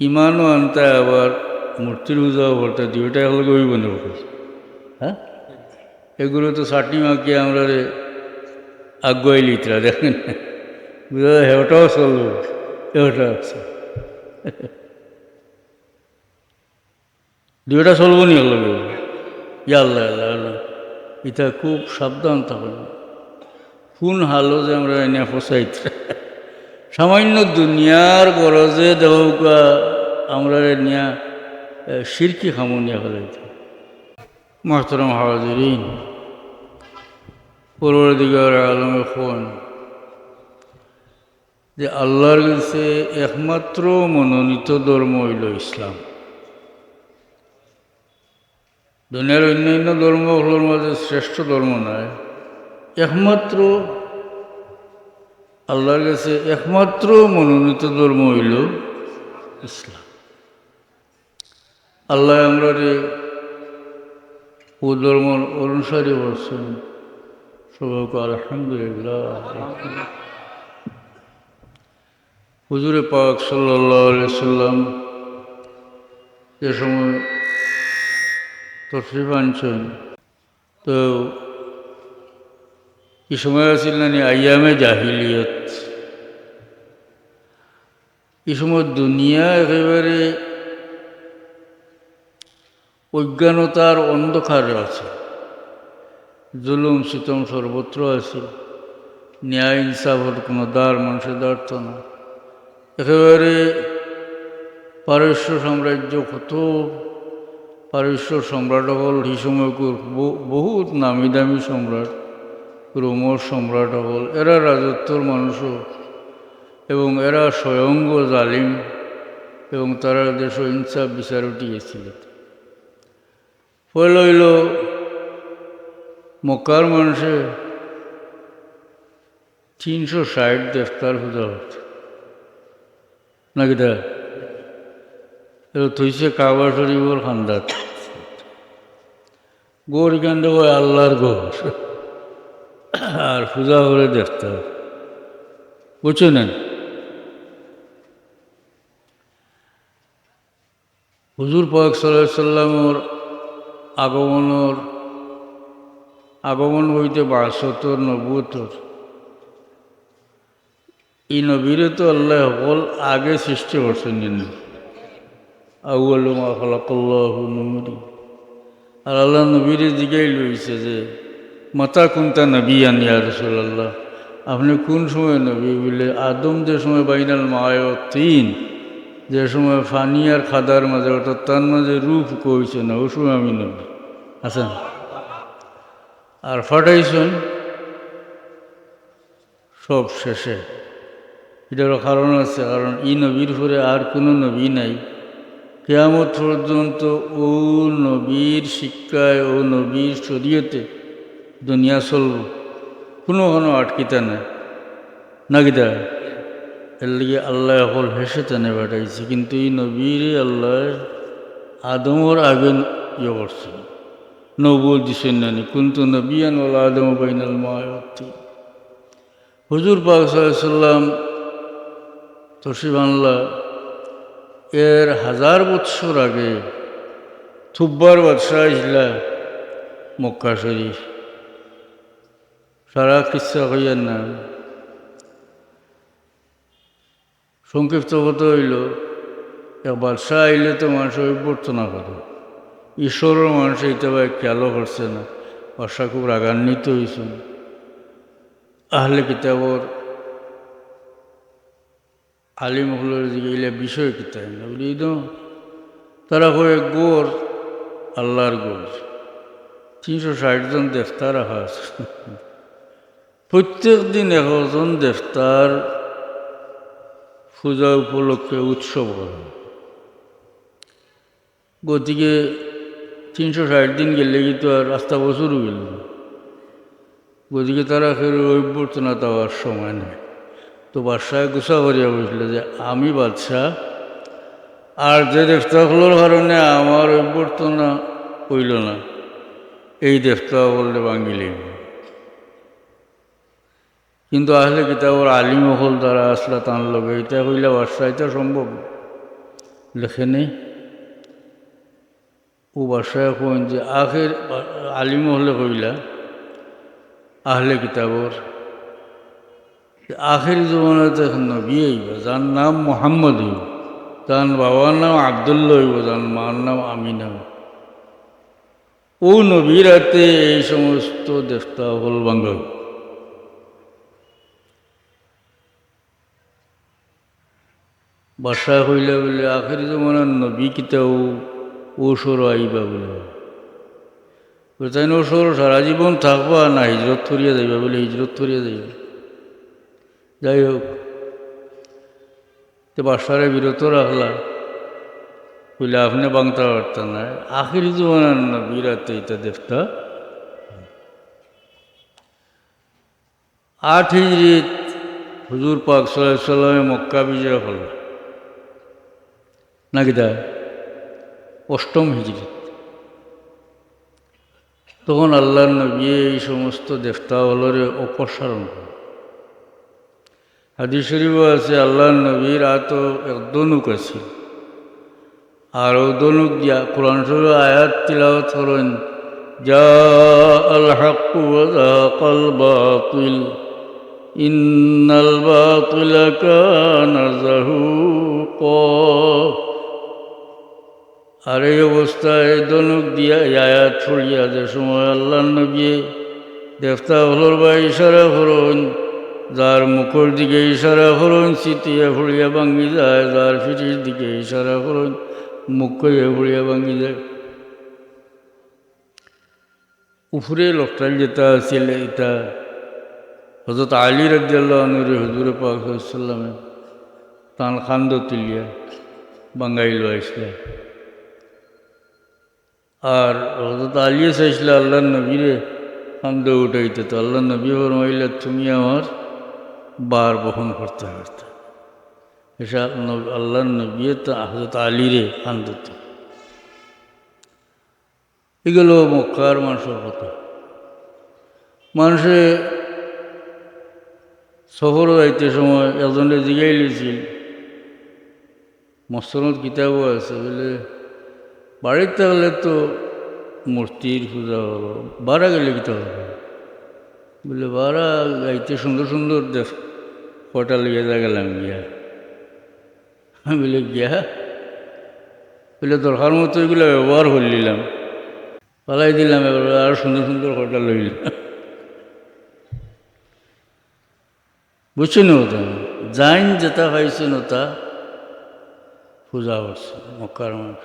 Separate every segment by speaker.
Speaker 1: ইমানও আনতে আবার মূর্তির পূজাও করতে দুইটা একলগে ওই বন্ধ করছে। হ্যাঁ, এগুলো তো চাটনি মাখিয়ে আমরা আগুয়াই লিতরা দেখেন, বুঝা হেওটাও চলব, হেওটা আছে, দুইটা চলবো নি একলগে। আল্লাহ আল্লাহ আল্লাহ, এটা খুব সাবধান থাকবে। কোন হালো যে আমরা এনে ফসাইতে সামান্য দুনিয়ার গরজে দেওয়া আমরা নিয়া শিরকি খামুনিয়া ফেলাইতে। মোহতরম হাজিরিন, পরবর্তীকার আলমে ফোন যে আল্লাহর কাছে একমাত্র মনোনীত ধর্ম হইল ইসলাম। দুনিয়ার অন্যান্য ধর্মগুলোর মাঝে শ্রেষ্ঠ ধর্ম নয়, একমাত্র আল্লাহর কাছে একমাত্র মনোনীত ধর্ম হইল ইসলাম। আল্লাহ আমরা ও ধর্ম অনুসারী বলছেন, সবাইকে আলহামদুলিল্লাহ। হুজুরে পাক সাল্লাল্লাহু আলাইহি সাল্লাম যে সময় তশরিফ আনছেন, তো এই সময় আছিল না আইয়ামে জাহিলিয়ত। এই সময় দুনিয়া একেবারে অজ্ঞানতার অন্ধকারে আছে, জুলুম সিতম সর্বত্র আছে, ন্যায় ইনসাফের কোনো দ্বার মানুষের দাঁড়ত না। একেবারে পারস্য সাম্রাজ্য, কত পারস্য সম্রাট হল এই সময়, বহুত নামি দামি সম্রাট, রোমর সম্রাট হল, এরা রাজত্বর মানুষও, এবং এরা স্বয়ংগ জালিম, এবং তারা দেশ ইনসাফ বিচার উঠিয়েছিল। ফলে হইল মক্কার মানুষে 360 দেবতার পূজা হতো নাকি দা, থইছে কাবা শরীফর খান্দাত গোর কেন্দ্র হয় আল্লাহর গোর, আর পূজা করে দেবতার, বুঝছেন? হুজুর পাক সাল্লাল্লাহু আলাইহি সাল্লামের আগমন হইতে 62 নবুয়তর, এই নবীরে তো আল্লাহ হল আগে সৃষ্টি করছেন। আউয়ালু মা খালাকাল্লাহু নূরি। আর আল্লাহ নবীরে জিগাই লইছে যে মাতা কুনতা নবিয়ান ইয়া রাসূলুল্লাহ, আপনি কোন সময় নবী? বলে আদম যে সময় বাইনাল মায় তিন, যে সময় ফানি আর খাদার মাঝে, অর্থাৎ তার মাঝে রূপ কইছে না, ওই সময় আমি নবী আছেন। আর ফাটাইছেন সব শেষে। এটারও কারণ আছে, কারণ এই নবীর পরে আর কোনো নবী নাই। কিয়ামত পর্যন্ত ও নবীর শিক্ষায়, ও নবীর শরীয়তে দুনিয়া চলব, কোনো আটকিতা নাই নাকিতা। এর লিগে আল্লাহ হল হেসে তেনে পাঠাইছে, কিন্তু এই নবীর আল্লাহ আদমর আগে ইয়ে করছে, নবুয়ত দিছেন নানি, কুনতু নবিয়ান ওয়াল আদম বাইনাল মায়াতি। হুজুর পাক সাল্লাল্লাহু আলাইহি সাল্লাম তশরিফ আনলা এর 1000 বৎসর আগে থুব্বার বাদশাহ ইসলা মক্কা শরীফ, সারা কিচ্ছা হইয়ার না, সংক্ষিপ্ত কথা হইল, এক বাদশাহ আইলে তো মানুষ অভ্যর্থনা করে, ঈশ্বরের মানুষ এইটা ভাই খেয়ালও করছে না। বাদশাহ খুব রাগান্বিত হয়েছেন। আহলে কিতাবর আলিম হলের দিকে এলে বিষয় কিতাব না বলি, তারা হয়ে গোর আল্লাহর গোর, 360 জন দেবতা রাখা আছে, প্রত্যেক দিন 1 জন দেবতার পূজা উপলক্ষে উৎসব করা। গতিকে 360 দিন গেলে কিন্তু আর রাস্তা বছরও গেল, গতিকে তারা ফের অভ্যর্থনা দেওয়ার সময় নেই। তো বাদশাহ গুছা করিয়া বসল যে আমি বাদশাহ, আর যে দেবতাগুলোর কারণে আমার অভ্যর্থনা হইল না, এই দেবতা বললে ভাঙ্গিলেই। কিন্তু আহলে কিতাবর আলিম হল তারা আসলা তার লগে, এটা হইলে বাদশাহ এটা সম্ভব। লেখেনি ও বাসায় কোন যে আখের আলিম হলে কইলা আহলে কিতাবর আখেরি জমানাতে এখন নবী হইব যার নাম মোহাম্মদ হইব, যার বাবার নাম আবদুল্লাহ হইব, যার মার নাম আমিনা হইব। ও নবীর হাতে এই সমস্ত দেবতা হল বাঙ্গল। বাসায় হইলে বলে আখেরি জমানার নবী কিতাও ওসর আইবা বলে তাই ওসর সারা জীবন থাকবা না হিজরত করিয়া যাইবা বলে হিজরত করিয়া যাইবা। যাই হোক, তো বাসারে বিরত রাখলা বলে আপনি বাংতা পারতেন না। আখেরি জমানার নবীর হাতে এটা দেবতা 8 হিজরিত হুজুর পাক সাল্লাল্লাহু আলাইহি সাল্লামে মক্কা বিজয় হল নাকি তা 8ম হিজরিত। তখন আল্লাহর নবী এই সমস্ত দেবতা হলরে অপসারণ করে। হাদিস শরীফও আছে আল্লাহর নবীর হাত এক দনুক আছে, আর ও দনুক দিয়া কোরআন শরীফ আয়াত তিলাওয়াত করেন, জা আল হক ওয়া যাকাল বাতিল ইন্নাল বাতিলা কানা যাহুকা। আর এই অবস্থায় দনুক দিয়া আয়াত ছড়িয়া যে সময় আল্লাহর নবী দেবতা হলর বা ইশারা করুন, যার মুখের দিকে ইশারা করুন চিতিয়া ফুড়িয়া ভাঙ্গি যায়, যার ফিটির দিকে ইশারা করুন মুখ কইয়া ফুড়িয়া ভাঙ্গি যায়। উপরে লোকটাল যেটা ছিল এটা হযরত আলী রাদিয়াল্লাহু আনহু হুজুরে পাক সাল্লাল্লাহু আলাইহি সাল্লামে তান খান্দ তুলিয়া বাঙ্গাইল আসলে। আর হযরত আলী চাইছিল আল্লাহর নবীরে খান্দ উঠাইতে, তো আল্লাহর নবী ফরমাইলা তুমি আমার বার বহন করতে পারতে। এসা আল্লাহর নবী তো হযরত আলীরে খান্দত। এগুলো মক্কার মানুষের কথা। মানুষে সফর যাইতে সময় একজনে জিগাই লিছিল, মসনদ কিতাবও আছে, বলে বাড়িতে থাকলে তো মূর্তির পূজা হলো, বারা গেলে কিতা হবে? বলে বারা গাইতে সুন্দর সুন্দর দেখ কটা লিয়ে যা গেলাম গিয়া। বলে গিয়া বলে দরকার মতো এগুলো ব্যবহার করে নিলাম, পালাই দিলাম, এবার আর সুন্দর সুন্দর কটা লইলাম। বুঝছেন ওটা যাইন যেটা পাইছেন ওটা পূজা করছে মক্কার মানুষ।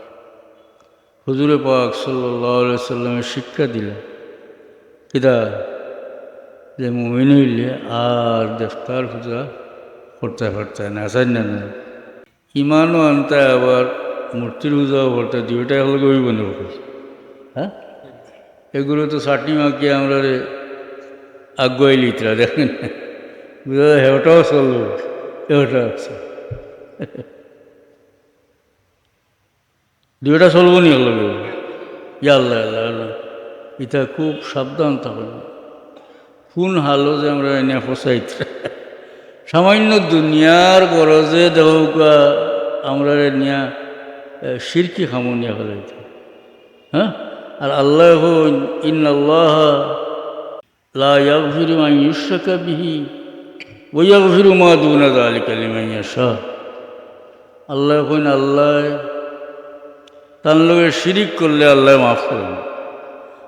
Speaker 1: হুজুরে পাক সাল্লাল্লাহু আলাইহি সাল্লামের শিক্ষা দিলেন কিতা যে মুমিন হইলে আর দেবতার পূজা করতে পারতে না, আসার না না ইমানও আনতে আবার মূর্তির পূজাও করতে, দুইটা একলগে ওই বন্ধ করছে। হ্যাঁ, এগুলো তো চাটনি মাখিয়ে আমরা আগুয়াই লিতরা দেখেন, বুঝা হেওটাও চলল হেওটা আছে, দুইটা চলবো নি একলগে। আল্লাহ আল্লাহ আল্লাহ, এটা খুব সাবধান থাকুন। কোন হালো যে আমরা এনে ফসাইতে সামান্য দুনিয়ার গরজে দেওয়া আমরা নিয়া শিরকি খামুনিয়া ফেলাইতে। হ্যাঁ, আর আল্লাহ ইন্নাল্লাহ লা ইয়াগফিরু আন ইউশরাকা বিহি ওয়া ইয়াগফিরু মা দুনা যালিকা লিমান ইয়াশা। আল্লাহ কইন আল্লাহ তার লগে শিরিক করলে আল্লাহ মাফ করেন,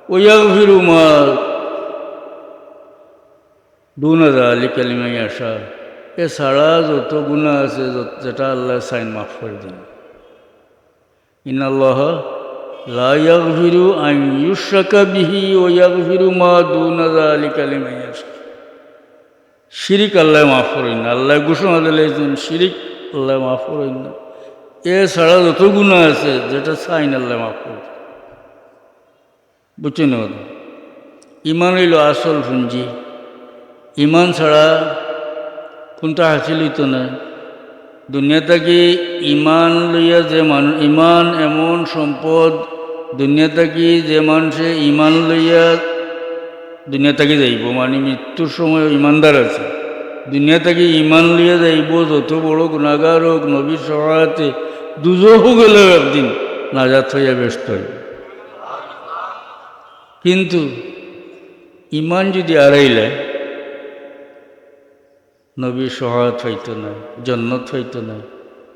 Speaker 1: ওয়া ইয়াগফিরু মা দুনা যালিকা লিমান ইয়াশা, এছাড়া যত গুনাহ আছে যেটা আল্লাহ চাইন মাফ করে দেন। ইন্নাল্লাহ লা ইয়াগফিরু আন ইউশরাকা বিহি ওয়া ইয়াগফিরু মা দুনা যালিকা লিমান ইয়াশা। শিরিক আল্লাহ মাফ করেন না, আল্লাহ ঘোষণা দিলেন শিরিক আল্লাহ মাফ করেন না। এছাড়া যত গুনাহ আছে যেটা চাইন আল্লাহ মাফ করেন। বুঝছেন? ইমান হইল আসল পুঁজি। ইমান ছাড়া কোনটা হাসিল হইতো না। দুনিয়া থেকে ইমান লইয়া যে মানুষ, ইমান এমন সম্পদ দুনিয়া থেকে যে মানুষে ইমান লইয়া দুনিয়া থেকে যাইব, মানে মৃত্যুর সময় ইমানদার আছে, দুনিয়া থেকে ইমান লইয়া যাইব, যত বড় গুনাহগার হোক নবীর সহায়তে দুজহও গেলেও একদিন নাজাত হইয়া ব্যস্ত হইবে। কিন্তু ইমান যদি আড়াইলে নবীর সহায়ত হইতো না, জন্নত হইতো না।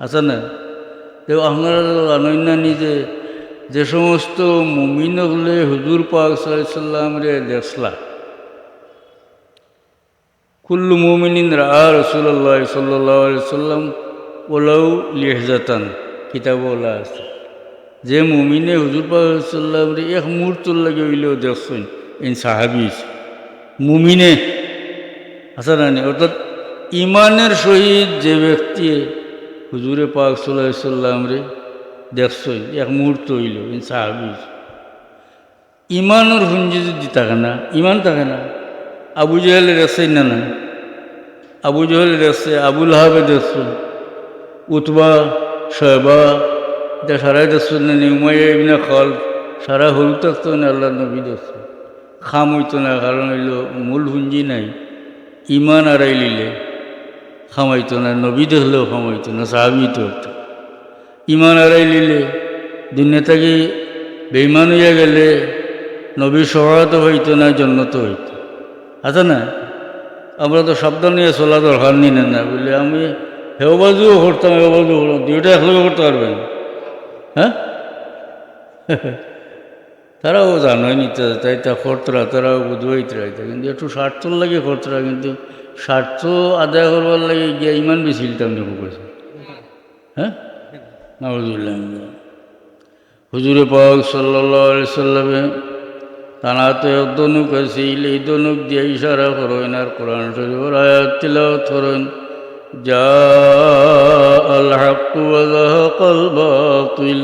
Speaker 1: আছে না? তো আপনারা জানেন না নিজে যে সমস্ত মুমিন হলে হুজুর পাক সাল্লাল্লাহু আলাইহি সাল্লাম রে দেখলা, কুল্লু মুমিনিন রাআ রাসূলুল্লাহ সাল্লাল্লাহু আলাইহি সাল্লাম ওয়ালাউ লিহজাতান, কিতাবে বলা আছে যে মুমিনে হুজুর পাক সাল্লাল্লাহু আলাইহি সাল্লাম রে এক মুহূর্তর লাগে হইলেও দেখছেন, ইন সাহাবী মুমিনে। আছে না? অর্থাৎ ইমানের সহিত যে ব্যক্তি হুজুরে পাক সাল্লাল্লাহু আলাইহি সাল্লাম রে দেখছই এক মুহূর্ত হইল, ইন সাহাবী। ইমানের হুঞ্জি যদি থাকে না, ইমান থাকে না। আবু জাহেলের দেখছেই না, না আবু জাহেল দেখছে, আবুল আহাবে দেখছেন, উতবা শয়বা এটা সারাই দেখছেন না, উমাইয়া ইবনে খালদ সারা হরু থাকতো না, আল্লাহ নবী দেখছে। খাম হইতো না, কারণ হইল মূল হুঞ্জি নাই। ইমান আড়াই লিলে খামাইতো না, নবী দেখলেও খামাইতো না, সাহাবি তো হতো। ইমান আড়াই লিলে দুনিয়া থেকে বেঈমান হইয়া গেলে নবীর সহায়তা হইতো না, জন্নত হইতো। আছে না? আমরা তো সাবধান নিয়ে চলা দরকার নি না, বলে আমি হেও বাজুও করতাম, হেও বাজুও করতাম, দুইটা একলগে করতে পারবেন? হ্যাঁ, তারাও জানোই নিতে, তাই তা খরতরা, তারাও বুঝবাইতে রাইতে, কিন্তু একটু স্বার্থর লাগে খরতরা, কিন্তু স্বার্থ আদায় করবার লাগে গিয়া ইমান বেশি ইলতাম দেখো করেছে। হ্যাঁ, নাউজুবিল্লাহ। হুজুরে পাক সাল্লাল্লাহু আলাইহি সাল্লামে তানাতে এক দনুক আছিল, এই দনুক দিয়ে ইশারা করেন আর কোরআন শরীফের আয়াত তিলাওয়াত করেন। জাআল হাক্কু ওয়া যাহাকাল বাতিল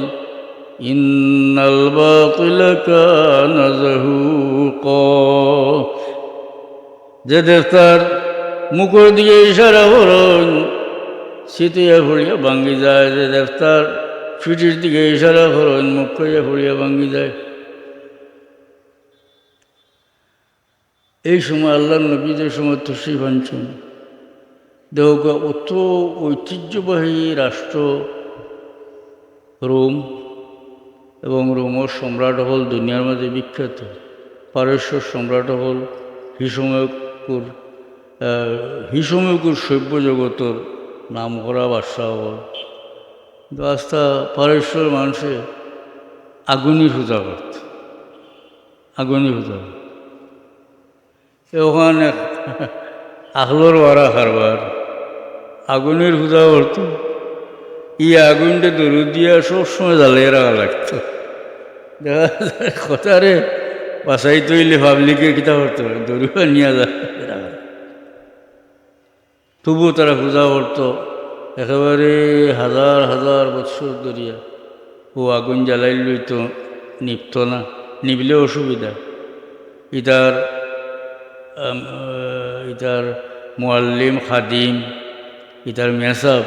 Speaker 1: ইন্নাল বাতিলা কানা যাহুকা। যে দেবতার মুখের দিকে ইশারা করেন সিটিয়া ফুড়িয়া ভাঙ্গি যায়, যে দেবতার ফিটির দিকে ইশারা করেন মুখ করিয়া ফুড়িয়া ভাঙ্গি যায়। এই সময় আল্লাহ নবী যে সময় তশরিফ আনছেন, দেহগা অত ঐতিহ্যবাহী রাষ্ট্র রোম, এবং রোমর সম্রাট হল দুনিয়ার মাঝে বিখ্যাত। পারস্যর সম্রাট হল হিসময়কুর সভ্য জগতের নাম করা বাদশাহ হল। আস্তা পারস্যর মানুষে আগুনই পূজা করত, আগুনই পূজা। ওখানে আখলোর ওয়ারা কারবার আগুনের পূজা করতো। ই আগুনটা দরু দিয়া সবসময় জ্বালিয়ে রাখা লাগতো। দেখা যায় কথারে বাসাই তৈলে পাবলিকে কিতা করতো, দরুয়া নিয়ে যায়। তবুও তারা পূজা করতো একেবারে হাজার হাজার বৎসর ধরিয়া। ও আগুন জ্বালাই লইতো, নিপত না, নিবলে অসুবিধা। ইতার মুআল্লিম খাদিম, ইতার মেসাব,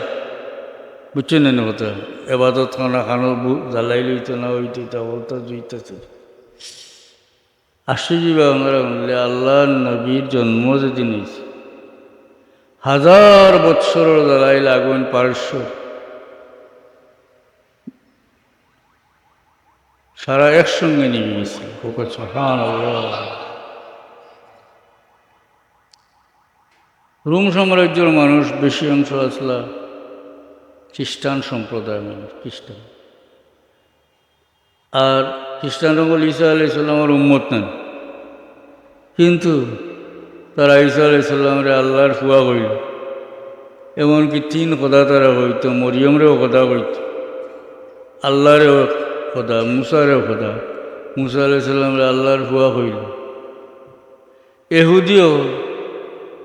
Speaker 1: বুঝছেন না কথা। এবাদত খানা খানো জ্বালাই লইতো না, ওইতো তা বলতো জুইতেছে। আশ্চর্য আমরা বললে আল্লাহ নবীর জন্ম যেদিন হয়েছে, হাজার বৎসরের জ্বালাইল আগুন পারস্য সারা একসঙ্গে নেমে গেছে। রোম সাম্রাজ্যের মানুষ বেশি অংশ আসলা খ্রিস্টান সম্প্রদায়ের মানুষ, খ্রিস্টান। আর খ্রিস্টানরা বলে ঈসা আলাইহিস সালামের উম্মত নেন, কিন্তু তারা ঈসা আলাইহিস সালামরে আল্লাহর ফুয়া হইল। এমনকি 3 খোদা তারা হইতো, মরিয়মরেও খোদা হইত, আল্লাহরেও খোদা, মুসারেও খোদা। মুসা আলাইহিস সালামরে আল্লাহর ফুয়া হইল। এহুদিও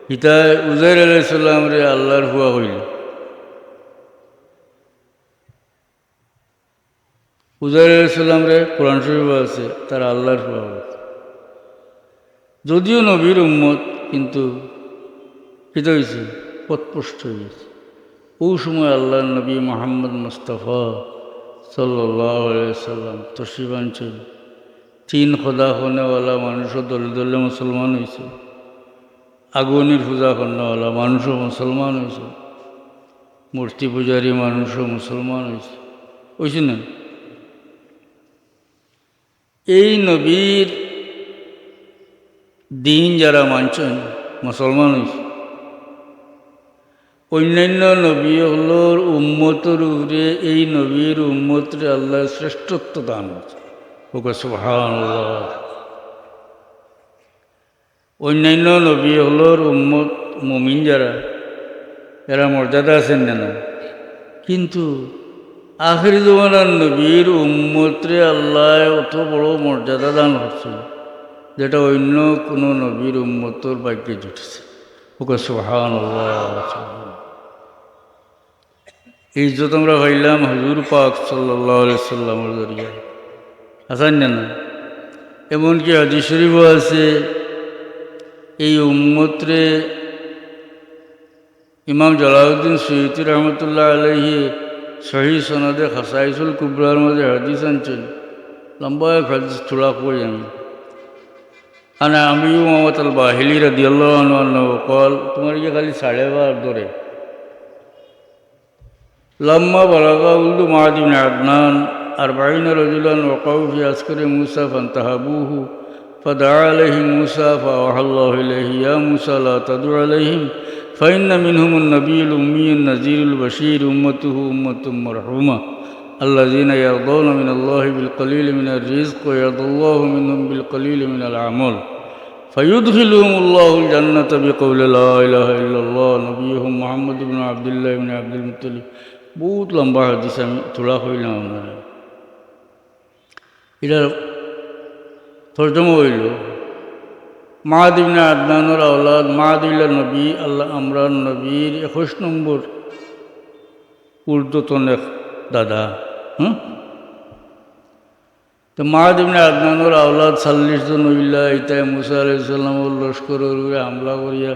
Speaker 1: হিতায় উজাইর আলাইহিস সালামরে আল্লাহর ফুয়া হইল। উজাইর আলাইহিস সালামরে কোরআন শরীফ আছে তারা আল্লাহর ফুয়া হইল। যদিও নবীর উম্মত, কিন্তু হিত হয়েছে পথভ্রষ্ট হয়ে গেছে। ওই সময় আল্লাহ নবী মুহাম্মদ মুস্তাফা সাল্লাল্লাহু আলাইহি সাল্লাম তশরিফ আনছেন। 3 খোদা খনেওয়ালা মানুষও দলে দলে মুসলমান হয়েছে, আগুনের পূজা খনেওয়ালা মানুষও মুসলমান হয়েছে, মূর্তি পূজারী মানুষও মুসলমান হয়েছে। বুঝছি না? এই নবীর দিন যারা মানছেন মুসলমান হয়েছে, অন্যান্য নবী হলোর উম্মতের উপরে এই নবীর উম্মতরে আল্লাহ শ্রেষ্ঠত্ব দান করছে। ওকে সুবহানাল্লাহ। অন্যান্য নবী হলোর উম্মত মুমিন যারা, এরা মর্যাদা আছেন না, কিন্তু আখির জমানার নবীর উম্মতরে আল্লাহ অত বড় মর্যাদা দান করছেন যেটা অন্য কোনো নবীর উম্মতর ভাগ্যে জুটেছে। ওকে সুবহানাল্লাহ। এই ইজ্জত আমরা পাইলাম হুজুর পাক সাল্লাল্লাহু আলাইহি সাল্লামের জরিয়া, আছেন না? এমনকি হাদিস শরীফও আছে এই উম্মতরে ইমাম জালালউদ্দিন সুয়ুতি রহমতুল্লাহ আলাইহি সহি সনদে খাসাইসুল কুবরার মধ্যে হাদিস আনছেন। লম্বা এক হাদিস থোড়া কই আমি আমিও মোহাম্মদ আল বাহিলি রাদিয়াল্লাহু আনহু কল, তোমার কি খালি 12.5 ধরে لما بلغ ولد معاذ بن عدنان 40 رجلا وقعوا في عسكر موسى فانتهبوه فدعا عليهم موسى فأوحى الله إليه يا موسى لا تدع عليهم فإن منهم النبي الأمي النذير البشير أمته أمة مرحومة الذين يرضون من الله بالقليل من الرزق ويرضى الله منهم بالقليل من الأعمال فيدخلهم الله الجنة بقول لا إله إلا الله نبيهم محمد بن عبد الله بن عبد المطلب। বহুত লম্বা হাদিস, আমি তোলা হইলাম আপনারা। এটার তর্জমা হইল মাআদ ইবনে আদনানের আওলাদ মাআদুল্লাহ নবী আল্লাহ আমরা নবীর 21 নম্বর ঊর্ধ্বতন এক দাদা। তো মাআদ ইবনে আদনানের আওলাদ 40 জন হইলা। এটাই মুসা আলাইহিস সালামের লস্করের উপরে হামলা করিয়া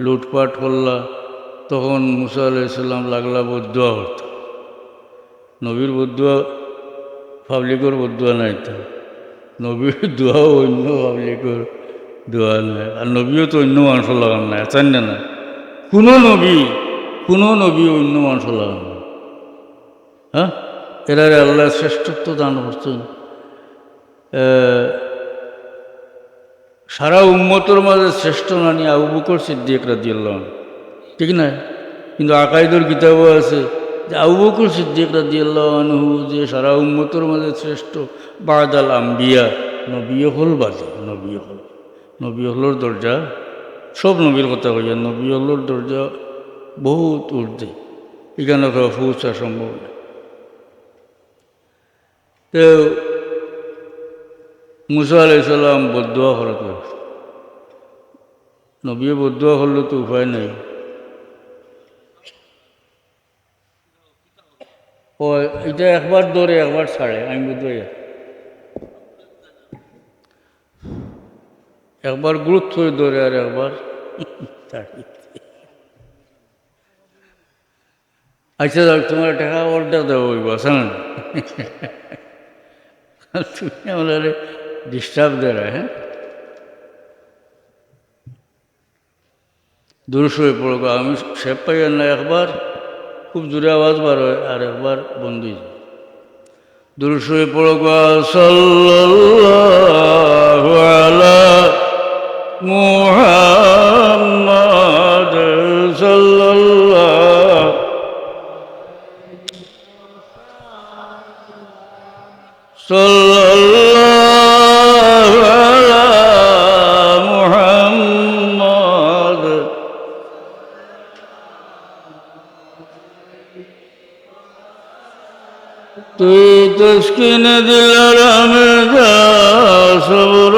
Speaker 1: লুটপাট করলা। তখন মুসা আলাইহিস সালাম লাগলা বদুয়া করত। নবীর বদুয়া পাবলিকর বদুয়া নাই, তো নবীর দোয়াও অন্য পাবলিকর দোয়া নাই, আর নবীও তো অন্য মানুষের লাগান নাই, আছেন না? কোনো নবী অন্য মানুষের লাগান নাই। হ্যাঁ, এরারে আল্লাহ শ্রেষ্ঠত্ব দান করছেন। সারা উম্মতের মাঝে শ্রেষ্ঠ নানি আবু বকর সিদ্দিক রাদিয়াল্লাহু আনহু, ঠিক না? কিন্তু আকাইদুর কিতাবও আছে যে আবু বকর সিদ্দিক রাদিয়াল্লাহু আনহু যে সারা উম্মতের মাঝে শ্রেষ্ঠ বাদাল আম্বিয়া, নবী হল বাদে নবী হলোর দরজা, সব নবীর কথা কইয়া নবী হলোর দরজা বহুত ঊর্ধ্বে, এখানে পৌঁছা সম্ভব না। তো মুসা আলাইহিস সালাম বদুয়া করা, তো নবী বদুয়া করলে তো উপায় নাই। ও এটা একবার ধরে একবার ছাড়ে, আমি বুঝতে একবার গুরুত্ব ধরে আর একবার আচ্ছা তোমার টাকা অর্ডার দেওয়া হইব, আছে না? তুমি আমাদের ডিস্টার্ব দেয়। হ্যাঁ, দুরূদ হয়ে পড়ব। আমি শেপ পাই না, একবার খুব জোরে আওয়াজ বার হয় আর একবার বন্ধ হয়ে যায়। দুরূদ হয়ে পড়ব। সাল্লাল্লাহু আলা মুহাম্মাদ সাল্লাল্লাহু আলা মুহাম্মাদ। তুই তসকিন দিলার আমদা সবর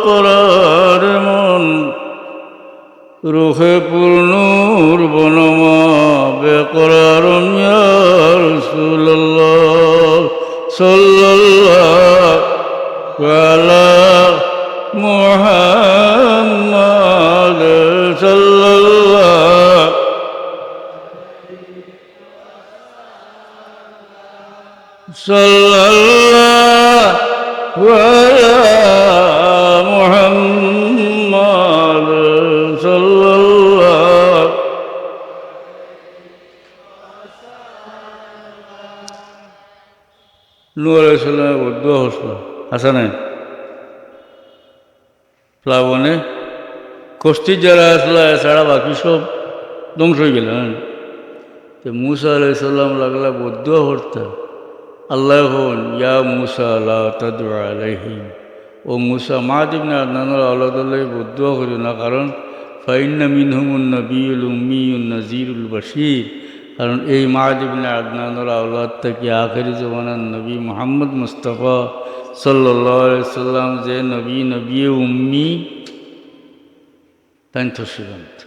Speaker 1: করার মন, রুহে পূর্ণুর বনমা বেকরার ইয়া রাসূলুল্লাহ সাল্লাল্লাহু আলা মুহাম্মাদ সাল্লাল্লাহু আলা মুহাম্মাদ সাল্লাল্লাহু। নূহ আলাইহিস সালামের বদুয়া হসল আসা নাই প্লাবনে কষ্টির যারা আসলা ছাড়া বাকি সব ধ্বংস হয়ে গেল। তো মুসা আলাইহিস সালাম লাগলা বদুয়া করতে আল্লাহ হন ইয়া মুসা লা তাদু আলাইহিম, ও মুসা মাদ ইবনে আদনানের আওলাদুল্লাহ বদুয়া করিও না, কারণ ফাইন্না মিনহুমুন নবিয়ুল উম্মিয়ুন নাজিরুল বাশীর, কারণ এই মাদ ইবনে আদনানের আওলাদ থেকে আখেরি জমানার নবী মুহাম্মদ মুস্তাফা সাল্লাল্লাহু আলাইহি সাল্লাম যে নবী উম্মি তাই তসিবন্ত।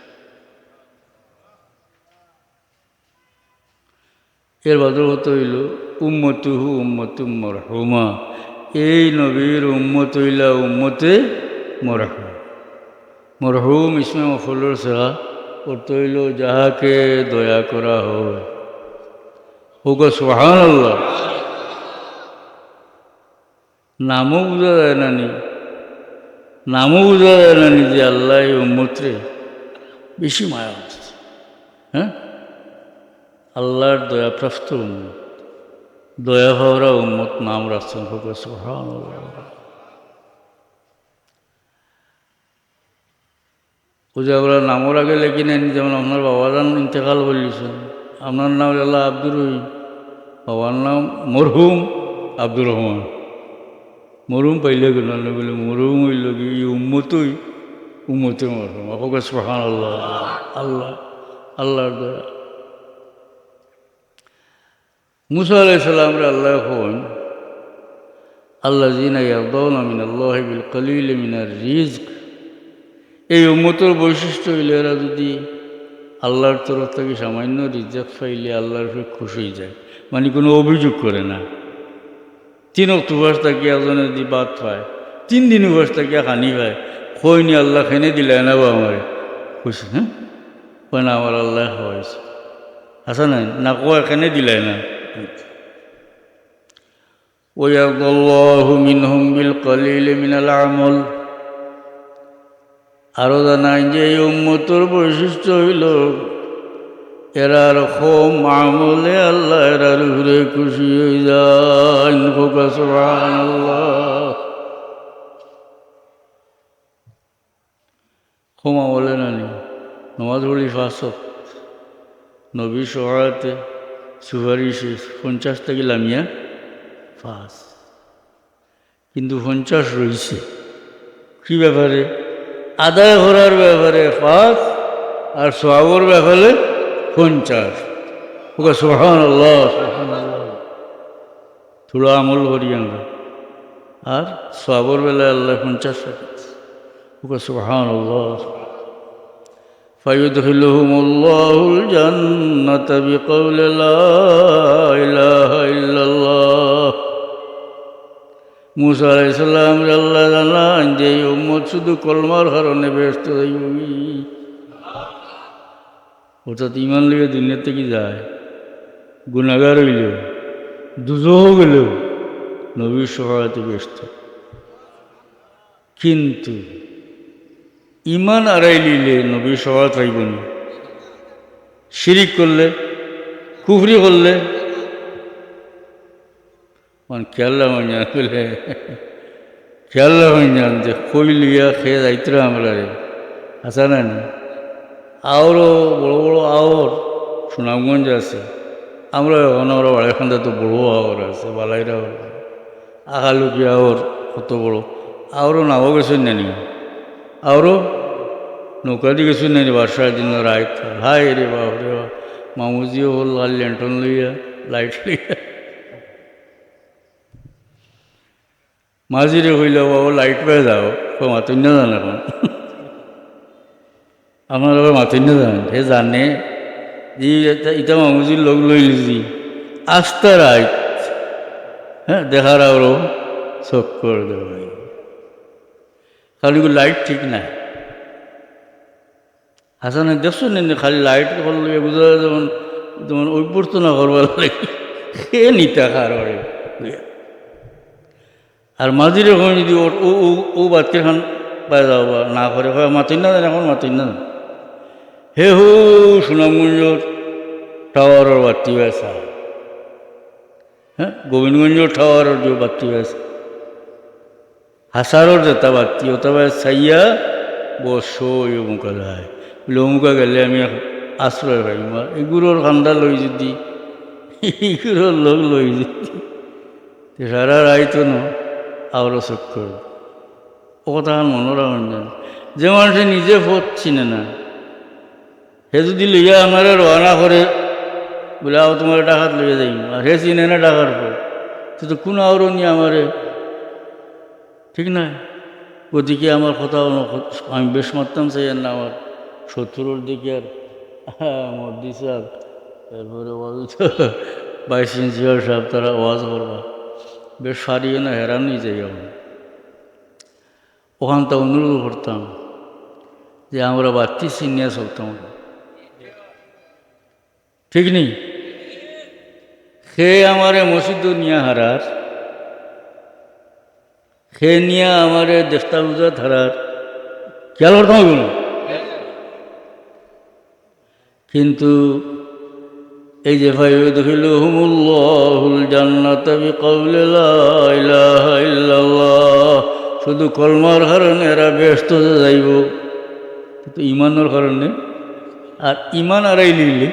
Speaker 1: এর বাদরগত হইল উম্মতুহু উম্মতুম মরহুমা, এই নবীর উম্মত হইলা উম্মতে মরহুম। মরহুম ইসমে মফউলের সিগা, অর্থ হইল যাহাকে দয়া করা হয়। হোক সুবহানাল্লাহ। নামও বোঝা যায় নানি, নামও বোঝা যায় নানি যে আল্লাহ এই উম্মতরে বেশি মায়া হচ্ছে। হ্যাঁ, আল্লাহর দয়াপ্রাপ্ত উম্মত, দয়া ভাবরা উম্মত নাম রাখছেন। হোক সুবহানাল্লাহ। ও যে আমরা নামর আগে লেখি নেন, যেমন আপনার বাবাজান ইন্তেকাল বলছেন, আপনার নাম আল্লাহ আব্দুর রহিম, বাবার নাম মরহুম আব্দুর রহমান। মরহুম পাইলে গেল বলে মরহুম হইল কি উম্মতই উম্মতে মরহুম। হোক সুবহানাল্লাহ। আল্লাহ আল্লাহর দয়া। মুসা আলাইহিস সালামরে আল্লাহ হন আল্লাযীনা ইয়ারদাউনা মিনাল্লাহি বিল কলিলি মিনার রিজক। এই উম্মতের বৈশিষ্ট্য হইলে এরা যদি আল্লাহর তরফ থেকে সামান্য রিজক পাইলে আল্লাহর উপরে খুশি হয়ে যায়, মানে কোনো অভিযোগ করে না। 3 ওয়াক্ত উপবাস থাকিয়া একজনে যদি ভাত পায়, 3 দিন উপবাস থাকিয়া খানি পায়, কইনি আল্লাহ খেনে দিলে না বা আমার খুশি। হ্যাঁ, কয় না আমার আল্লাহ খাওয়াইছে, আসা নাই না, কয় খেনে দিলে না। ওয়ায়াদাল্লাহু মিনহুম বিল কলিলি মিনাল আমল। আরও জানাই যে এই উম্মতের বৈশিষ্ট্য হইল এরার কম আমলে আল্লাহ এরার ঘুরে খুশি হয়ে যায়। সুবহানাল্লাহ। কম আমলে নানি নমাজ পড়ি 5 ওয়াক্ত, নবী সহায়তে সুপারিশে 50 থেকে লামিয়া 5, কিন্তু 50 রয়েছে কি ব্যাপারে? আদায় করার ব্যাপারে 5 আর সওয়াবের ব্যাপারে 50। ওকে সুবহানাল্লাহ সুবহানাল্লাহ। থোড়া আমল করি আমরা, আর সওয়াবের বেলায় আল্লাহ 50 রাখছে। ওকে সুবহানাল্লাহ। ফায়ুদখিলুহুমুল্লাহুল জান্নাতা বিকাউলি লা ইলাহা ইল্লাল্লাহ। মুসা আলাইহিস সালাম আল্লাহ জানান যে এই উম্মত শুধু কলমার কারণে ব্যস্ত হইবি, অর্থাৎ ইমান লিয়ে দুনিয়া থেকে যায়, গুনাহগার হইলেও দুজহ গেলেও নবীর সহায়তে ব্যস্ত। কিন্তু ইমান আড়াই লিলে নবীর সহায়ত হইব না। শিরিক করলে, কুফরি করলে খেয়াল হয়ে যান, বলে খেয়াল হয়ে যান যে কই লিয়া খেয়ে যাইতরা আমরা আসা না। আরও বড় বড় আওর সুনামগঞ্জ আছে, আমরা আমরা বাড়িখানটা তো বড় আওর আছে, বালাইরা আকালুকি আওর কত বড় আওরও নাও গেছেন নানি, আওরও নৌকা দিয়ে গেছেন নানি বাসার জন্য রাইট। হাই রে বাপ রে বাপ, মামুজিও হল লাল ল্যান্টন লইয়া লাইট লইয়া মাঝিরে হইল বাবু লাইট পেয়ে যাও, মাতুন না জান এখন আমার আবার মাতুন না জান, হে জানে যে ইটা মামুজির লোক লইলি আস্তা রাইট। হ্যাঁ, দেখার আরও চোখ করে দেওয়া, খালি লাইট ঠিক নাই। হাসান দেখছো নি খালি লাইট করলে বুঝা যেমন যেমন অভ্যর্থনা করবার লাগে সে নিতা খার আর মাঝির এখন যদি ও বাচ্চা খান পাই যাও বা না করে হয় মাতুন না জানে, এখন মাতুন না জানে। হে হো সুনামগঞ্জর টাওয়ারের বাতি বেসা হ্যাঁ গোবিন্দগঞ্জ টাওয়ারের যে বাতি আছে হাসারর যেটা বাতি ওটা চাইয়া বসো অমুকা যায় বলে অমুকা গেলে আমি আশ্রয় পাইম আর এগুলোর কান্দা লই যদি এগুলোর লোক লই যদি সারা রাইতো না আরও চক্কর ও কথা মনে রাখেন যেন যে মানুষে নিজে পথ চিনে না সে যদি লইয়া আমার রওনা করে বলে আও তোমার ডাকাত লইয়া যাইম আর হে চিনে না ডাকার পর তো কোন আওরও নিয়ে আমারে ঠিক না ওদিকে আমার কথা আমি বেশ মারতাম চাই না আমার শত্রুর দিকে আর মদ্দি সাহেব তারপরে 22 ইঞ্চিয়ার সাহেব তারা ওয়াজ করবা বেশ সারিয়ে না হেরানই যাই আমি ওখানটা অনুরোধ করতাম যে আমরা বাড়তি চিনিয়া চলতাম ঠিক নেই সে আমারে মসজিদ নিয়ে হারার সে নিয়ে আমারে দেশটা বুঝা হারার খেয়াল করতাম হবে না কিন্তু এই যে ভাই দুখিলুহুমুল্লাহুল জান্নাতা বিকাউলি লা ইলাহা ইল্লাল্লাহ শুধু কলমার কারণে এরা ব্যস্ত যাইব কিন্তু ইমানের কারণে আর ইমান আড়াই নিলে